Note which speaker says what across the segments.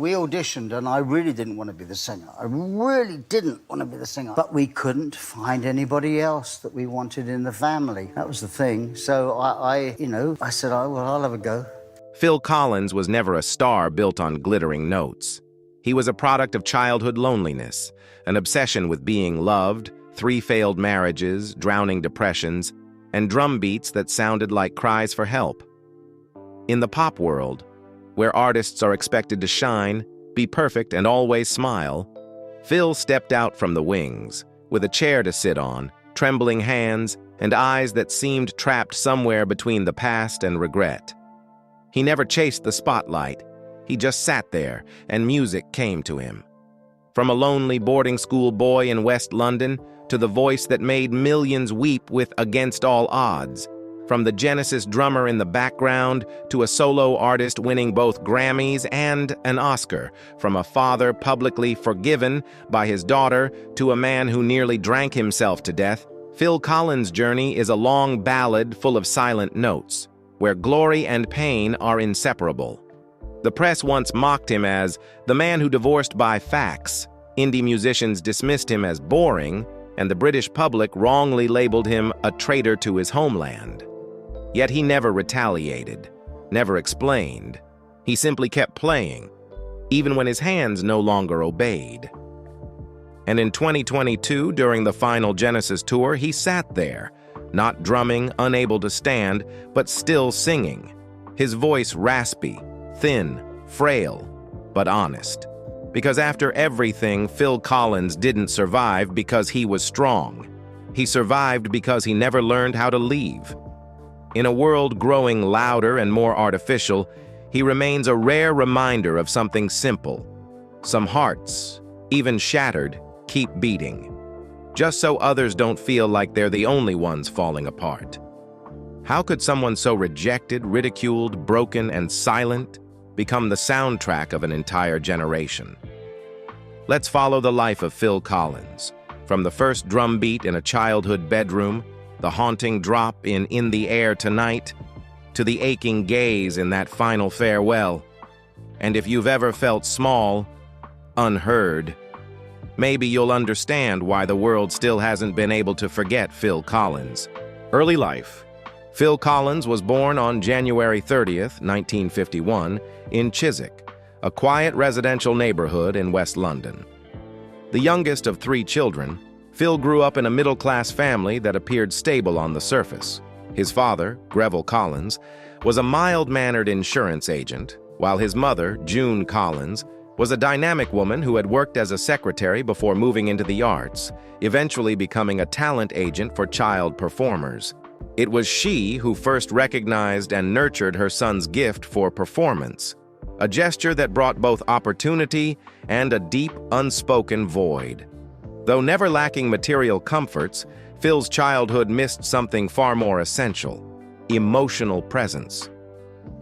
Speaker 1: We auditioned and I really didn't want to be the singer. I really didn't want to be the singer. But we couldn't find anybody else that we wanted in the family. That was the thing. So I said, oh, well, I'll have a go.
Speaker 2: Phil Collins was never a star built on glittering notes. He was a product of childhood loneliness, an obsession with being loved, 3 failed marriages, drowning depressions, and drum beats that sounded like cries for help. In the pop world, where artists are expected to shine, be perfect, and always smile, Phil stepped out from the wings, with a chair to sit on, trembling hands, and eyes that seemed trapped somewhere between the past and regret. He never chased the spotlight. He just sat there, and music came to him. From a lonely boarding school boy in West London to the voice that made millions weep with Against All Odds, from the Genesis drummer in the background to a solo artist winning both Grammys and an Oscar, from a father publicly forgiven by his daughter to a man who nearly drank himself to death, Phil Collins' journey is a long ballad full of silent notes, where glory and pain are inseparable. The press once mocked him as the man who divorced by fax. Indie musicians dismissed him as boring, and the British public wrongly labeled him a traitor to his homeland. Yet he never retaliated, never explained. He simply kept playing, even when his hands no longer obeyed. And in 2022, during the final Genesis tour, he sat there, not drumming, unable to stand, but still singing. His voice raspy, thin, frail, but honest. Because after everything, Phil Collins didn't survive because he was strong. He survived because he never learned how to leave. In a world growing louder and more artificial, he remains a rare reminder of something simple. Some hearts, even shattered, keep beating, just so others don't feel like they're the only ones falling apart. How could someone so rejected, ridiculed, broken, and silent become the soundtrack of an entire generation? Let's follow the life of Phil Collins, from the first drum beat in a childhood bedroom, the haunting drop in the Air Tonight, to the aching gaze in that final farewell. And if you've ever felt small, unheard, maybe you'll understand why the world still hasn't been able to forget Phil Collins. Early life. Phil Collins was born on January 30th, 1951, in Chiswick, a quiet residential neighborhood in West London. The youngest of 3 children, Phil grew up in a middle-class family that appeared stable on the surface. His father, Greville Collins, was a mild-mannered insurance agent, while his mother, June Collins, was a dynamic woman who had worked as a secretary before moving into the arts, eventually becoming a talent agent for child performers. It was she who first recognized and nurtured her son's gift for performance, a gesture that brought both opportunity and a deep, unspoken void. Though never lacking material comforts, Phil's childhood missed something far more essential: emotional presence.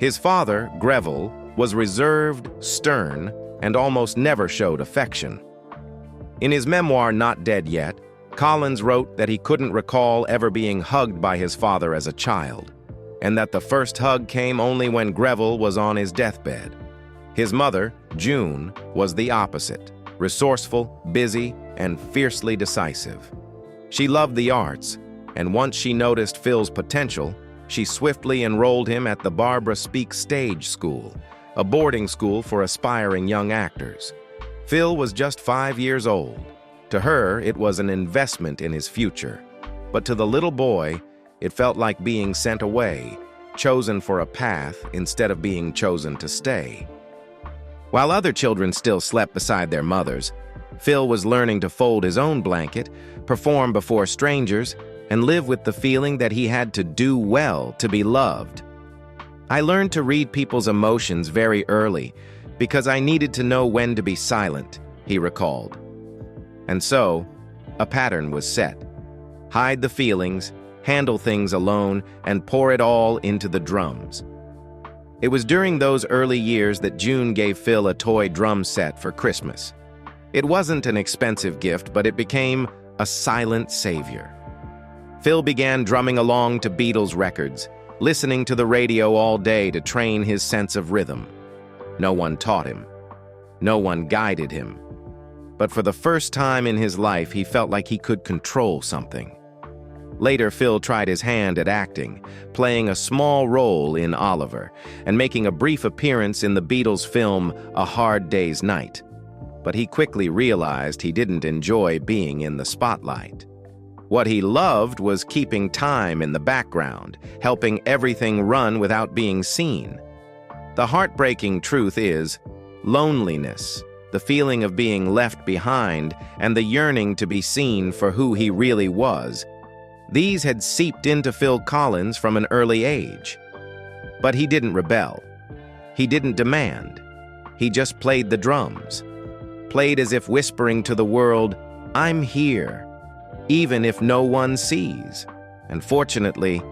Speaker 2: His father, Greville, was reserved, stern, and almost never showed affection. In his memoir, Not Dead Yet, Collins wrote that he couldn't recall ever being hugged by his father as a child, and that the first hug came only when Greville was on his deathbed. His mother, June, was the opposite: resourceful, busy, and fiercely decisive. She loved the arts, and once she noticed Phil's potential, she swiftly enrolled him at the Barbara Speake Stage School, a boarding school for aspiring young actors. Phil was just 5 years old. To her, it was an investment in his future. But to the little boy, it felt like being sent away, chosen for a path instead of being chosen to stay. While other children still slept beside their mothers, Phil was learning to fold his own blanket, perform before strangers, and live with the feeling that he had to do well to be loved. I learned to read people's emotions very early because I needed to know when to be silent, he recalled. And so, a pattern was set. Hide the feelings, handle things alone, and pour it all into the drums. It was during those early years that June gave Phil a toy drum set for Christmas. It wasn't an expensive gift, but it became a silent savior. Phil began drumming along to Beatles records, listening to the radio all day to train his sense of rhythm. No one taught him. No one guided him. But for the first time in his life, he felt like he could control something. Later, Phil tried his hand at acting, playing a small role in Oliver and making a brief appearance in the Beatles' film A Hard Day's Night. But he quickly realized he didn't enjoy being in the spotlight. What he loved was keeping time in the background, helping everything run without being seen. The heartbreaking truth is, loneliness, the feeling of being left behind, and the yearning to be seen for who he really was, these had seeped into Phil Collins from an early age. But he didn't rebel. He didn't demand. He just played the drums. Played as if whispering to the world, "I'm here," even if no one sees. And fortunately,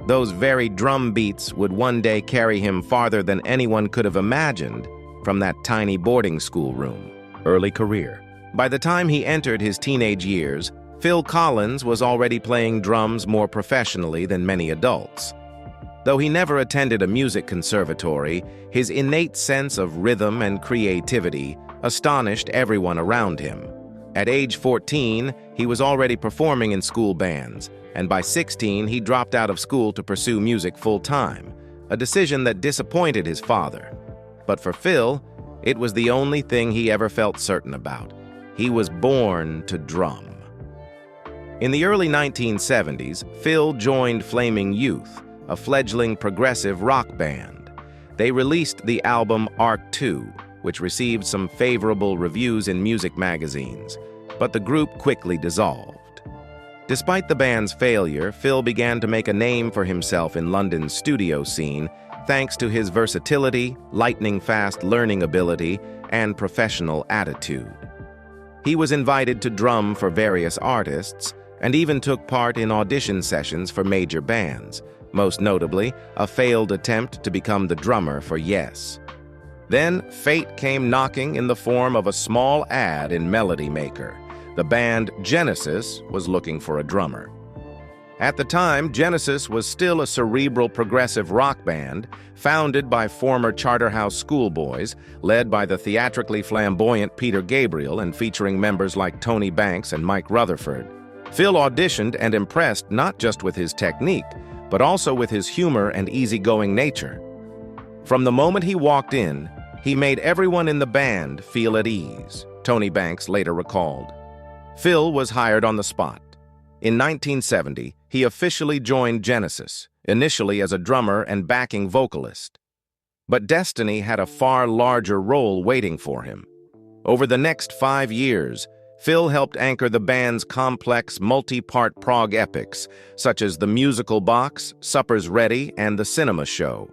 Speaker 2: those very drum beats would one day carry him farther than anyone could have imagined from that tiny boarding school room. Early career. By the time he entered his teenage years, Phil Collins was already playing drums more professionally than many adults. Though he never attended a music conservatory, his innate sense of rhythm and creativity astonished everyone around him. At age 14, he was already performing in school bands, and by 16, he dropped out of school to pursue music full-time, a decision that disappointed his father. But for Phil, it was the only thing he ever felt certain about. He was born to drum. In the early 1970s, Phil joined Flaming Youth, a fledgling progressive rock band. They released the album Arc 2, which received some favorable reviews in music magazines, but the group quickly dissolved. Despite the band's failure, Phil began to make a name for himself in London's studio scene thanks to his versatility, lightning-fast learning ability, and professional attitude. He was invited to drum for various artists and even took part in audition sessions for major bands, most notably a failed attempt to become the drummer for Yes. Then fate came knocking in the form of a small ad in Melody Maker. The band Genesis was looking for a drummer. At the time, Genesis was still a cerebral progressive rock band founded by former Charterhouse schoolboys, led by the theatrically flamboyant Peter Gabriel and featuring members like Tony Banks and Mike Rutherford. Phil auditioned and impressed not just with his technique, but also with his humor and easygoing nature. From the moment he walked in, he made everyone in the band feel at ease, Tony Banks later recalled. Phil was hired on the spot. In 1970, he officially joined Genesis, initially as a drummer and backing vocalist. But destiny had a far larger role waiting for him. Over the next 5 years, Phil helped anchor the band's complex, multi-part prog epics, such as The Musical Box, Supper's Ready, and The Cinema Show.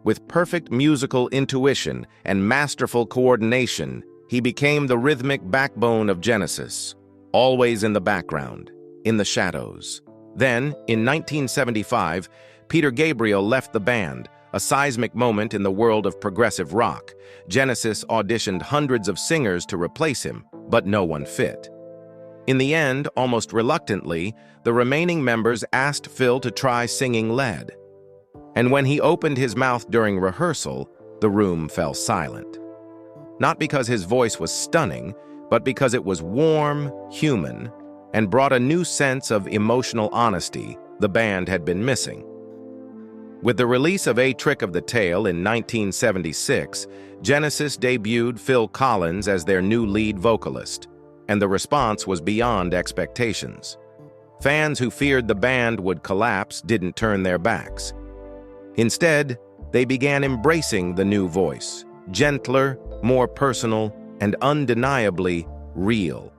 Speaker 2: With perfect musical intuition and masterful coordination, he became the rhythmic backbone of Genesis, always in the background, in the shadows. Then, in 1975, Peter Gabriel left the band, a seismic moment in the world of progressive rock. Genesis auditioned hundreds of singers to replace him, but no one fit. In the end, almost reluctantly, the remaining members asked Phil to try singing lead. And when he opened his mouth during rehearsal, the room fell silent. Not because his voice was stunning, but because it was warm, human, and brought a new sense of emotional honesty the band had been missing. With the release of A Trick of the Tail in 1976, Genesis debuted Phil Collins as their new lead vocalist, and the response was beyond expectations. Fans who feared the band would collapse didn't turn their backs. Instead, they began embracing the new voice, gentler, more personal, and undeniably real.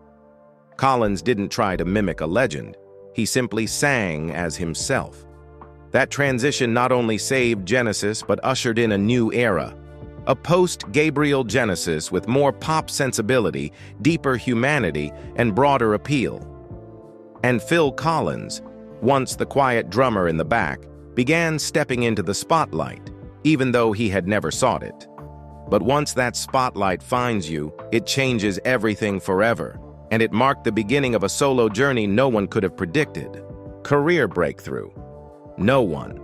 Speaker 2: Collins didn't try to mimic a legend. He simply sang as himself. That transition not only saved Genesis but ushered in a new era, a post-Gabriel Genesis with more pop sensibility, deeper humanity, and broader appeal. And Phil Collins, once the quiet drummer in the back, began stepping into the spotlight, even though he had never sought it. But once that spotlight finds you, it changes everything forever, and it marked the beginning of a solo journey no one could have predicted. Career breakthrough. No one.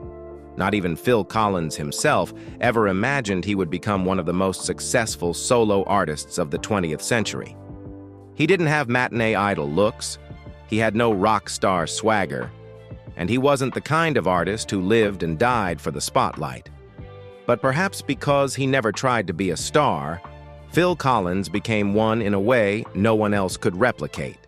Speaker 2: Not even Phil Collins himself ever imagined he would become one of the most successful solo artists of the 20th century. He didn't have matinee idol looks, he had no rock star swagger, and he wasn't the kind of artist who lived and died for the spotlight. But perhaps because he never tried to be a star, Phil Collins became one in a way no one else could replicate.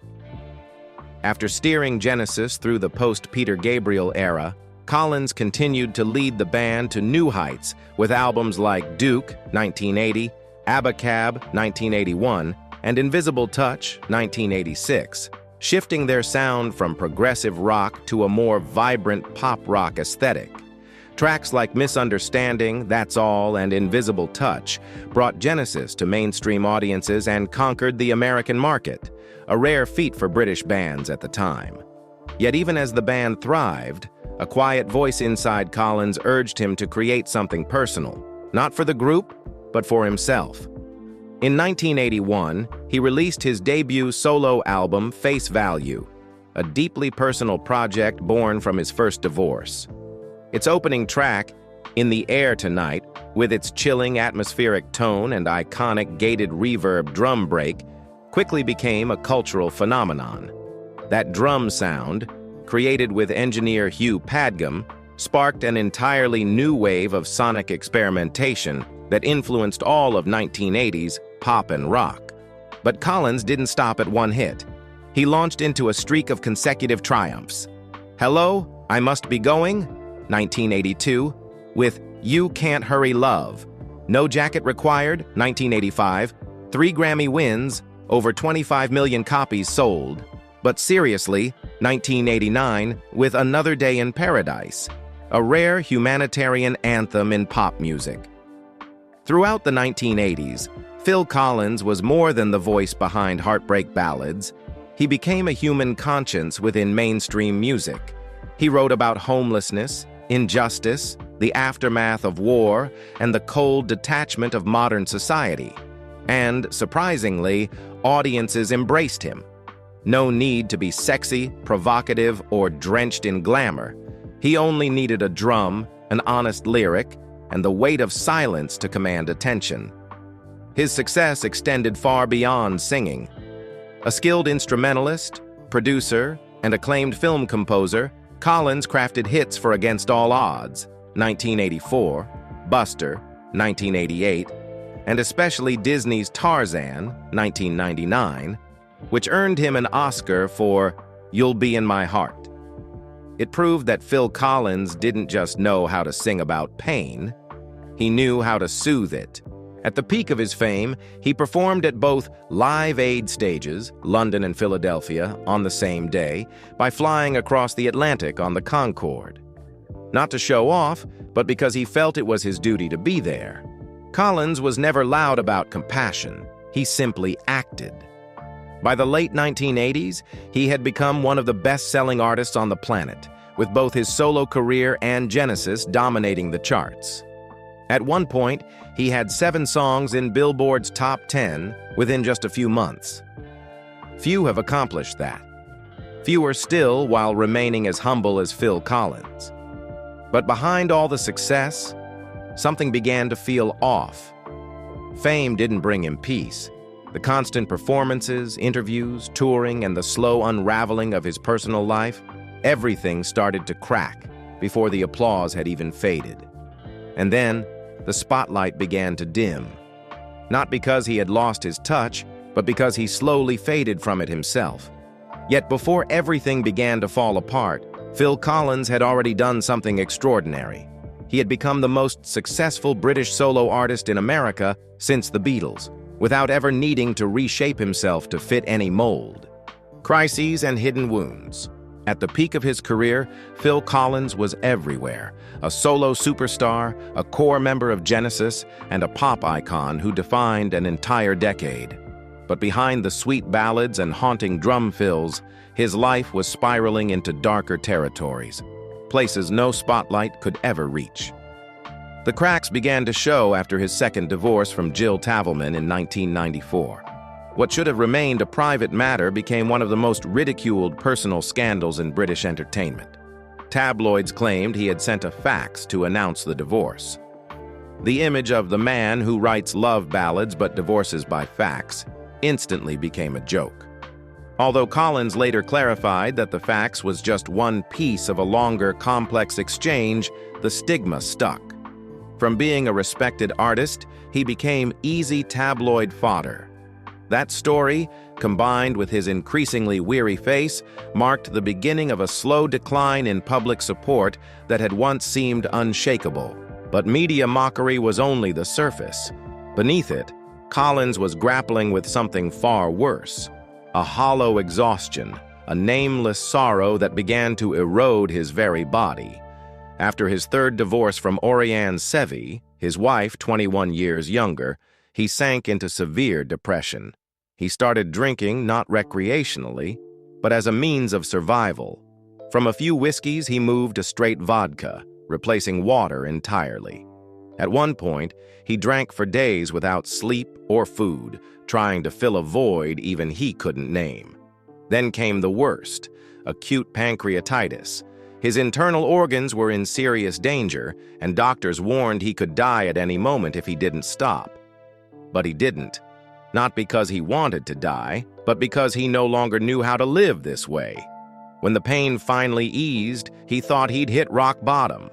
Speaker 2: After steering Genesis through the post-Peter Gabriel era, Collins continued to lead the band to new heights with albums like Duke, 1980, Abacab, 1981, and Invisible Touch, 1986, shifting their sound from progressive rock to a more vibrant pop rock aesthetic. Tracks like Misunderstanding, That's All, and Invisible Touch brought Genesis to mainstream audiences and conquered the American market, a rare feat for British bands at the time. Yet even as the band thrived, a quiet voice inside Collins urged him to create something personal, not for the group, but for himself. In 1981, he released his debut solo album, Face Value, a deeply personal project born from his first divorce. Its opening track, In the Air Tonight, with its chilling atmospheric tone and iconic gated reverb drum break, quickly became a cultural phenomenon. That drum sound, created with engineer Hugh Padgham, sparked an entirely new wave of sonic experimentation that influenced all of 1980s pop and rock. But Collins didn't stop at one hit. He launched into a streak of consecutive triumphs. Hello, I Must Be Going, 1982, with You Can't Hurry Love. No Jacket Required, 1985, 3 Grammy wins, over 25 million copies sold. But seriously, 1989, with Another Day in Paradise, a rare humanitarian anthem in pop music. Throughout the 1980s, Phil Collins was more than the voice behind heartbreak ballads. He became a human conscience within mainstream music. He wrote about homelessness, injustice, the aftermath of war, and the cold detachment of modern society. And, surprisingly, audiences embraced him. No need to be sexy, provocative, or drenched in glamour. He only needed a drum, an honest lyric, and the weight of silence to command attention. His success extended far beyond singing. A skilled instrumentalist, producer, and acclaimed film composer, Collins crafted hits for Against All Odds, 1984, Buster, 1988, and especially Disney's Tarzan, 1999, which earned him an Oscar for You'll Be in My Heart. It proved that Phil Collins didn't just know how to sing about pain, he knew how to soothe it. At the peak of his fame, he performed at both Live Aid stages, London and Philadelphia, on the same day, by flying across the Atlantic on the Concorde. Not to show off, but because he felt it was his duty to be there. Collins was never loud about compassion, he simply acted. By the late 1980s, he had become one of the best-selling artists on the planet, with both his solo career and Genesis dominating the charts. At one point, he had 7 songs in Billboard's top 10 within just a few months. Few have accomplished that. Fewer still while remaining as humble as Phil Collins. But behind all the success, something began to feel off. Fame didn't bring him peace. The constant performances, interviews, touring, and the slow unraveling of his personal life, everything started to crack before the applause had even faded. And then, the spotlight began to dim. Not because he had lost his touch, but because he slowly faded from it himself. Yet before everything began to fall apart, Phil Collins had already done something extraordinary. He had become the most successful British solo artist in America since the Beatles, without ever needing to reshape himself to fit any mold. Crises and Hidden Wounds. At the peak of his career, Phil Collins was everywhere, a solo superstar, a core member of Genesis, and a pop icon who defined an entire decade. But behind the sweet ballads and haunting drum fills, his life was spiraling into darker territories, places no spotlight could ever reach. The cracks began to show after his second divorce from Jill Tavelman in 1994. What should have remained a private matter became one of the most ridiculed personal scandals in British entertainment. Tabloids claimed he had sent a fax to announce the divorce. The image of the man who writes love ballads but divorces by fax instantly became a joke. Although Collins later clarified that the fax was just one piece of a longer, complex exchange, the stigma stuck. From being a respected artist, he became easy tabloid fodder. That story, combined with his increasingly weary face, marked the beginning of a slow decline in public support that had once seemed unshakable. But media mockery was only the surface. Beneath it, Collins was grappling with something far worse: a hollow exhaustion, a nameless sorrow that began to erode his very body. After his third divorce from Orianne Sevi, his wife 21 years younger, he sank into severe depression. He started drinking not recreationally, but as a means of survival. From a few whiskeys, he moved to straight vodka, replacing water entirely. At one point, he drank for days without sleep or food, trying to fill a void even he couldn't name. Then came the worst: acute pancreatitis. His internal organs were in serious danger, and doctors warned he could die at any moment if he didn't stop. But he didn't. Not because he wanted to die, but because he no longer knew how to live this way. When the pain finally eased, he thought he'd hit rock bottom.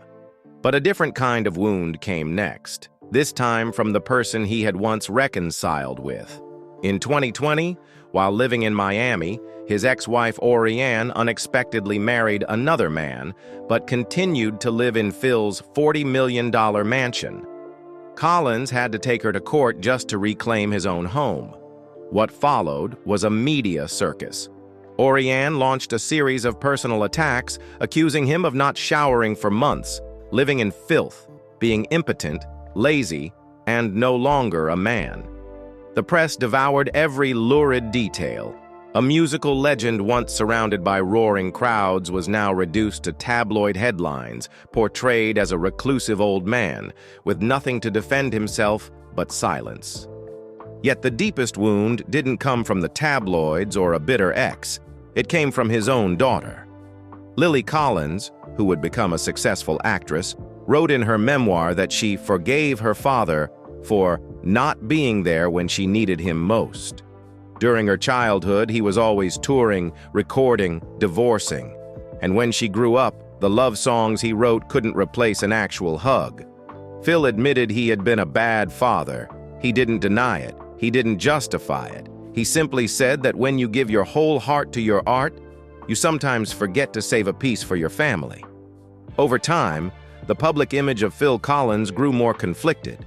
Speaker 2: But a different kind of wound came next, this time from the person he had once reconciled with. In 2020, while living in Miami, his ex-wife Orianne unexpectedly married another man, but continued to live in Phil's $40 million mansion. Collins had to take her to court just to reclaim his own home. What followed was a media circus. Orianne launched a series of personal attacks, accusing him of not showering for months, living in filth, being impotent, lazy, and no longer a man. The press devoured every lurid detail. A musical legend once surrounded by roaring crowds was now reduced to tabloid headlines, portrayed as a reclusive old man, with nothing to defend himself but silence. Yet the deepest wound didn't come from the tabloids or a bitter ex. It came from his own daughter. Lily Collins, who would become a successful actress, wrote in her memoir that she forgave her father for not being there when she needed him most. During her childhood, he was always touring, recording, divorcing. And when she grew up, the love songs he wrote couldn't replace an actual hug. Phil admitted he had been a bad father. He didn't deny it. He didn't justify it. He simply said that when you give your whole heart to your art, you sometimes forget to save a piece for your family. Over time, the public image of Phil Collins grew more conflicted.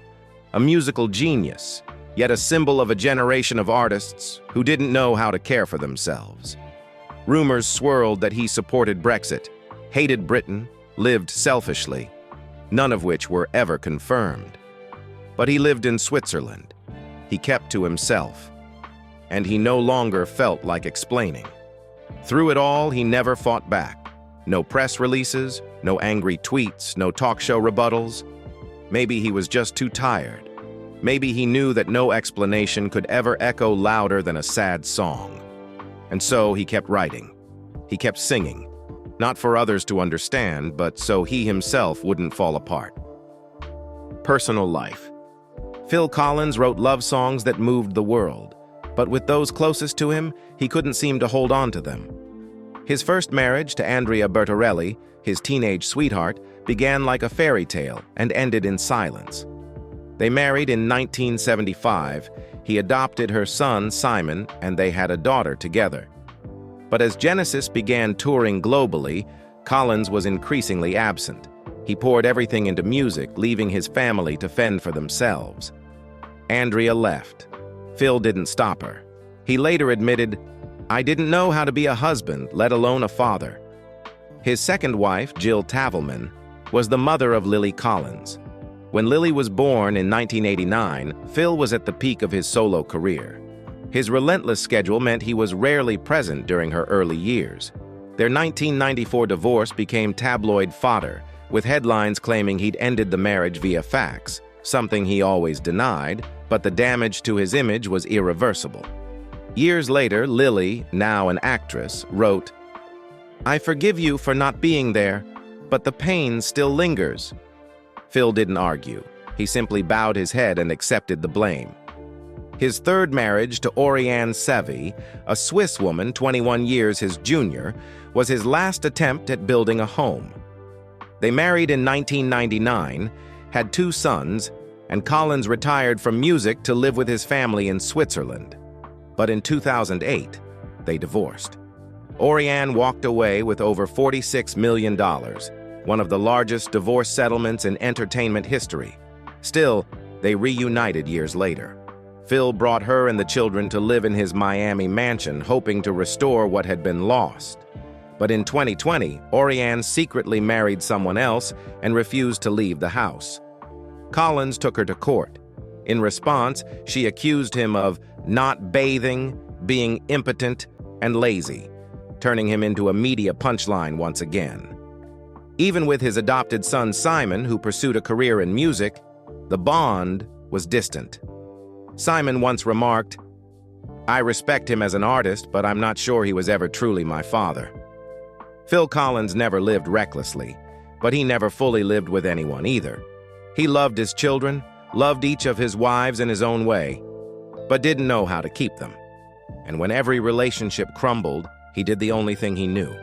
Speaker 2: A musical genius, yet a symbol of a generation of artists who didn't know how to care for themselves. Rumors swirled that he supported Brexit, hated Britain, lived selfishly, none of which were ever confirmed. But he lived in Switzerland. He kept to himself, and he no longer felt like explaining. Through it all, he never fought back. No press releases, no angry tweets, no talk show rebuttals. Maybe he was just too tired. Maybe he knew that no explanation could ever echo louder than a sad song. And so he kept writing. He kept singing, not for others to understand, but so he himself wouldn't fall apart. Personal life. Phil Collins wrote love songs that moved the world, but with those closest to him, he couldn't seem to hold on to them. His first marriage to Andrea Bertorelli, his teenage sweetheart, began like a fairy tale and ended in silence. They married in 1975, he adopted her son, Simon, and they had a daughter together. But as Genesis began touring globally, Collins was increasingly absent. He poured everything into music, leaving his family to fend for themselves. Andrea left. Phil didn't stop her. He later admitted, "I didn't know how to be a husband, let alone a father." His second wife, Jill Tavelman, was the mother of Lily Collins. When Lily was born in 1989, Phil was at the peak of his solo career. His relentless schedule meant he was rarely present during her early years. Their 1994 divorce became tabloid fodder, with headlines claiming he'd ended the marriage via fax, something he always denied, but the damage to his image was irreversible. Years later, Lily, now an actress, wrote, "I forgive you for not being there, but the pain still lingers. Phil didn't argue. He simply bowed his head and accepted the blame. His third marriage to Oriane Sevy, a Swiss woman 21 years his junior, was his last attempt at building a home. They married in 1999, had 2 sons, and Collins retired from music to live with his family in Switzerland. But in 2008, they divorced. Oriane walked away with over $46 million, one of the largest divorce settlements in entertainment history. Still, they reunited years later. Phil brought her and the children to live in his Miami mansion, hoping to restore what had been lost. But in 2020, Oriane secretly married someone else and refused to leave the house. Collins took her to court. In response, she accused him of not bathing, being impotent, and lazy, turning him into a media punchline once again. Even with his adopted son Simon, who pursued a career in music, the bond was distant. Simon once remarked, "I respect him as an artist, but I'm not sure he was ever truly my father." Phil Collins never lived recklessly, but he never fully lived with anyone either. He loved his children, loved each of his wives in his own way, but didn't know how to keep them. And when every relationship crumbled, he did the only thing he knew.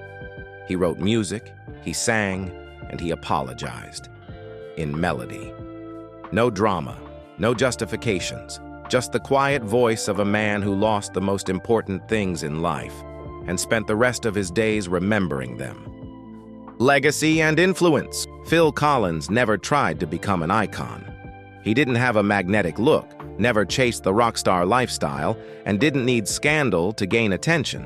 Speaker 2: He wrote music, he sang, and he apologized. In melody. No drama, no justifications, just the quiet voice of a man who lost the most important things in life and spent the rest of his days remembering them. Legacy and influence. Phil Collins never tried to become an icon. He didn't have a magnetic look, never chased the rock star lifestyle, and didn't need scandal to gain attention.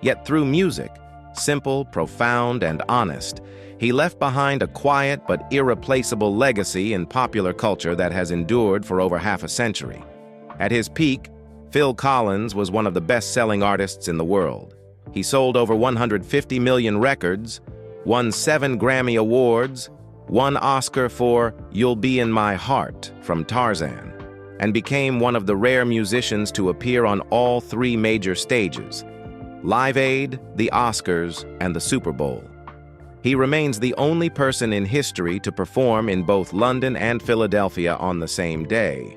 Speaker 2: Yet through music, simple, profound, and honest, he left behind a quiet but irreplaceable legacy in popular culture that has endured for over half a century. At his peak, Phil Collins was one of the best-selling artists in the world. He sold over 150 million records, won 7 Grammy Awards, won Oscar for You'll Be in My Heart from Tarzan, and became one of the rare musicians to appear on all 3 major stages: Live Aid, the Oscars, and the Super Bowl. He remains the only person in history to perform in both London and Philadelphia on the same day,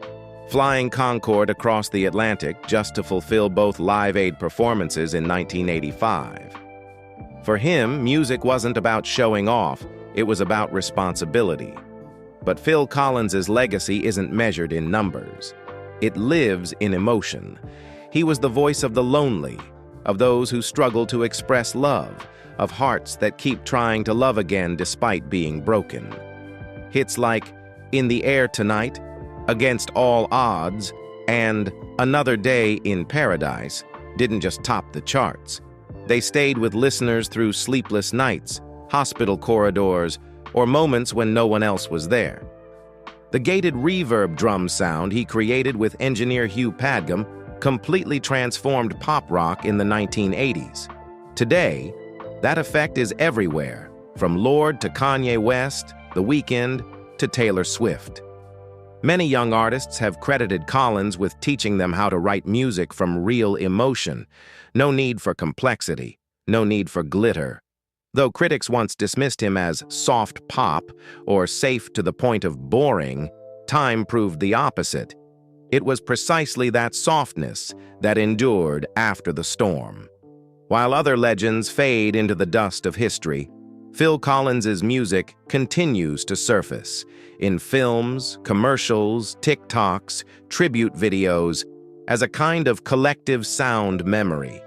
Speaker 2: flying Concorde across the Atlantic just to fulfill both Live Aid performances in 1985. For him, music wasn't about showing off, it was about responsibility. But Phil Collins's legacy isn't measured in numbers. It lives in emotion. He was the voice of the lonely, of those who struggle to express love, of hearts that keep trying to love again despite being broken. Hits like In the Air Tonight, Against All Odds, and Another Day in Paradise didn't just top the charts. They stayed with listeners through sleepless nights, hospital corridors, or moments when no one else was there. The gated reverb drum sound he created with engineer Hugh Padgham completely transformed pop rock in the 1980s. Today, that effect is everywhere, from Lorde to Kanye West, The Weeknd to Taylor Swift. Many young artists have credited Collins with teaching them how to write music from real emotion. No need for complexity, no need for glitter. Though critics once dismissed him as soft pop or safe to the point of boring, time proved the opposite. It was precisely that softness that endured after the storm. While other legends fade into the dust of history, Phil Collins's music continues to surface in films, commercials, TikToks, tribute videos, as a kind of collective sound memory.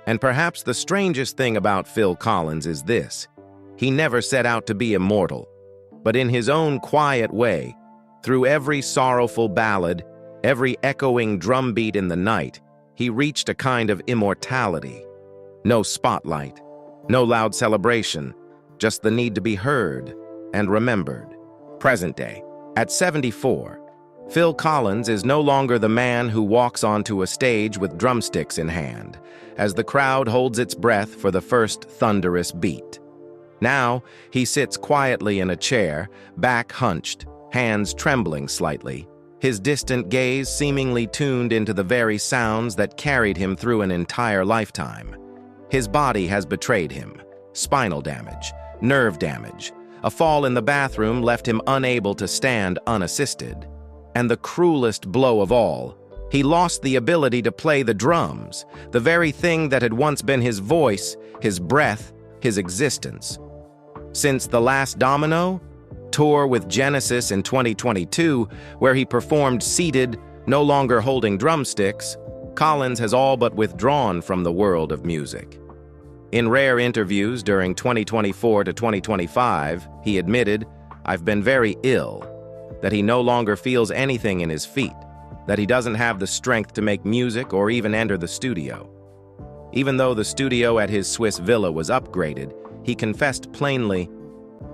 Speaker 2: And perhaps the strangest thing about Phil Collins is this: he never set out to be immortal, but in his own quiet way, through every sorrowful ballad, every echoing drumbeat in the night, he reached a kind of immortality. No spotlight, no loud celebration, just the need to be heard and remembered. Present day. At 74, Phil Collins is no longer the man who walks onto a stage with drumsticks in hand, as the crowd holds its breath for the first thunderous beat. Now, he sits quietly in a chair, back hunched, hands trembling slightly, his distant gaze seemingly tuned into the very sounds that carried him through an entire lifetime. His body has betrayed him. Spinal damage, nerve damage, A fall in the bathroom left him unable to stand unassisted. And the cruelest blow of all, he lost the ability to play the drums, the very thing that had once been his voice, his breath, his existence. Since The Last Domino, tour with Genesis in 2022, where he performed seated, no longer holding drumsticks, Collins has all but withdrawn from the world of music. In rare interviews during 2024 to 2025, he admitted, "I've been very ill," that he no longer feels anything in his feet, that he doesn't have the strength to make music or even enter the studio. Even though the studio at his Swiss villa was upgraded, he confessed plainly,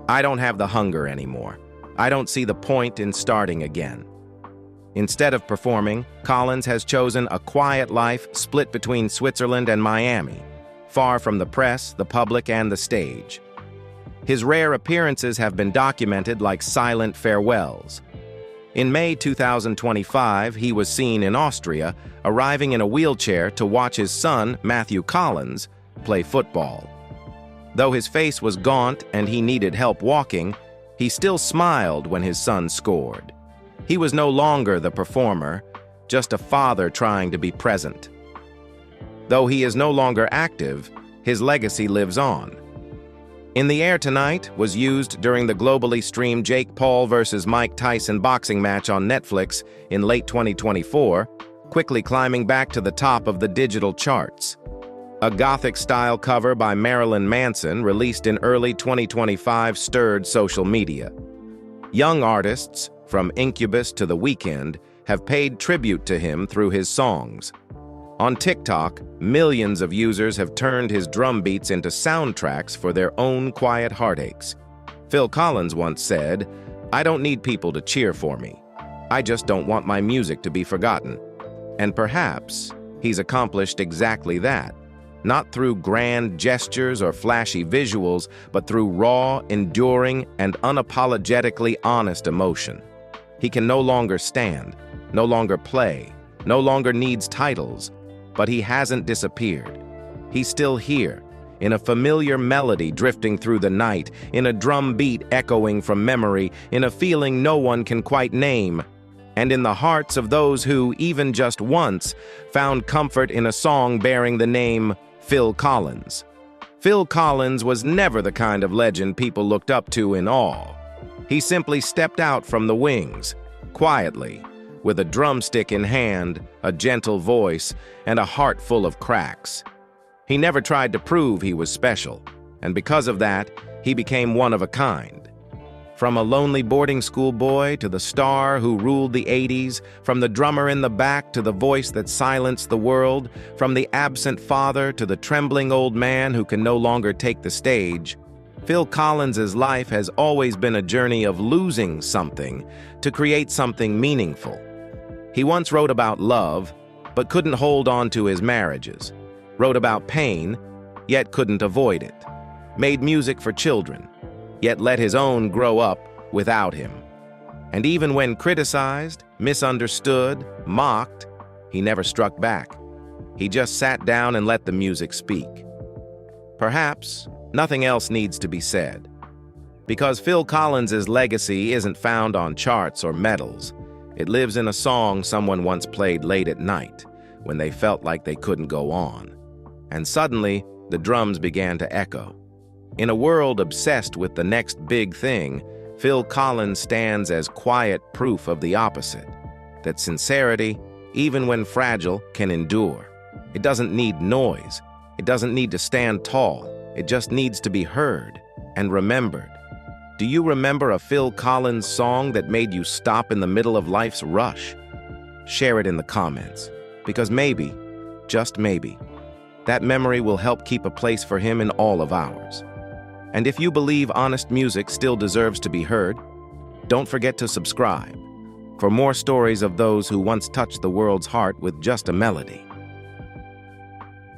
Speaker 2: "I don't have the hunger anymore. I don't see the point in starting again." Instead of performing, Collins has chosen a quiet life split between Switzerland and Miami, far from the press, the public, and the stage. His rare appearances have been documented like silent farewells. In May 2025, he was seen in Austria, arriving in a wheelchair to watch his son, Matthew Collins, play football. Though his face was gaunt and he needed help walking, he still smiled when his son scored. He was no longer the performer, just a father trying to be present. Though he is no longer active, his legacy lives on. In the Air Tonight was used during the globally streamed Jake Paul vs. Mike Tyson boxing match on Netflix in late 2024, quickly climbing back to the top of the digital charts. A Gothic-style cover by Marilyn Manson released in early 2025 stirred social media. Young artists, from Incubus to The Weeknd, have paid tribute to him through his songs. On TikTok, millions of users have turned his drum beats into soundtracks for their own quiet heartaches. Phil Collins once said, "I don't need people to cheer for me. I just don't want my music to be forgotten." And perhaps he's accomplished exactly that. Not through grand gestures or flashy visuals, but through raw, enduring, and unapologetically honest emotion. He can no longer stand, no longer play, no longer needs titles, but he hasn't disappeared. He's still here, in a familiar melody drifting through the night, in a drum beat echoing from memory, in a feeling no one can quite name, and in the hearts of those who, even just once, found comfort in a song bearing the name Phil Collins. Phil Collins was never the kind of legend people looked up to in awe. He simply stepped out from the wings, quietly, with a drumstick in hand, a gentle voice, and a heart full of cracks. He never tried to prove he was special, and because of that, he became one of a kind. From a lonely boarding school boy to the star who ruled the 80s, from the drummer in the back to the voice that silenced the world, from the absent father to the trembling old man who can no longer take the stage, Phil Collins's life has always been a journey of losing something to create something meaningful. He once wrote about love, but couldn't hold on to his marriages, wrote about pain, yet couldn't avoid it, made music for children, yet let his own grow up without him. And even when criticized, misunderstood, mocked, he never struck back. He just sat down and let the music speak. Perhaps nothing else needs to be said, because Phil Collins's legacy isn't found on charts or medals. It lives in a song someone once played late at night, when they felt like they couldn't go on. And suddenly, the drums began to echo. In a world obsessed with the next big thing, Phil Collins stands as quiet proof of the opposite, that sincerity, even when fragile, can endure. It doesn't need noise. It doesn't need to stand tall. It just needs to be heard and remembered. Do you remember a Phil Collins song that made you stop in the middle of life's rush? Share it in the comments, because maybe, just maybe, that memory will help keep a place for him in all of ours. And if you believe honest music still deserves to be heard, don't forget to subscribe for more stories of those who once touched the world's heart with just a melody.